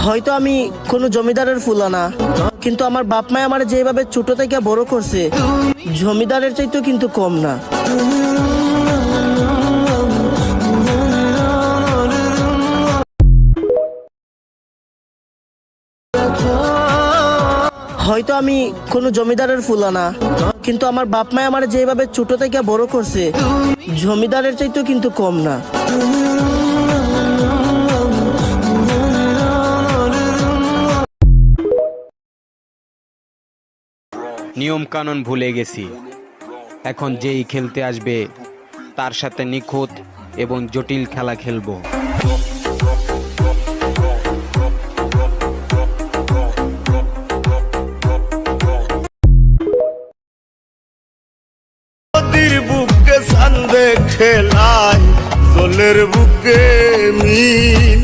হয়তো আমি কোনো জমিদারের ফুলা না, কিন্তু আমার বাপ মায় আমার যেভাবে ছোট থেকে বড় করছে জমিদারের চাইতেও কিন্তু কম না। হয়তো আমি কোনো জমিদারের ফুলা না, কিন্তু আমার বাপ মায় আমার যেভাবে ছোট থেকে বড় করছে জমিদারের চাইতেও কিন্তু কম না। নিয়ম কানুন ভুলে গেছি। এখন যেই খেলতে আসবে তার সাথে নিখুঁত এবং জটিল খেলা খেলবো। নদীর বুকে চান্দে খেলায় জলের বুকে মিল।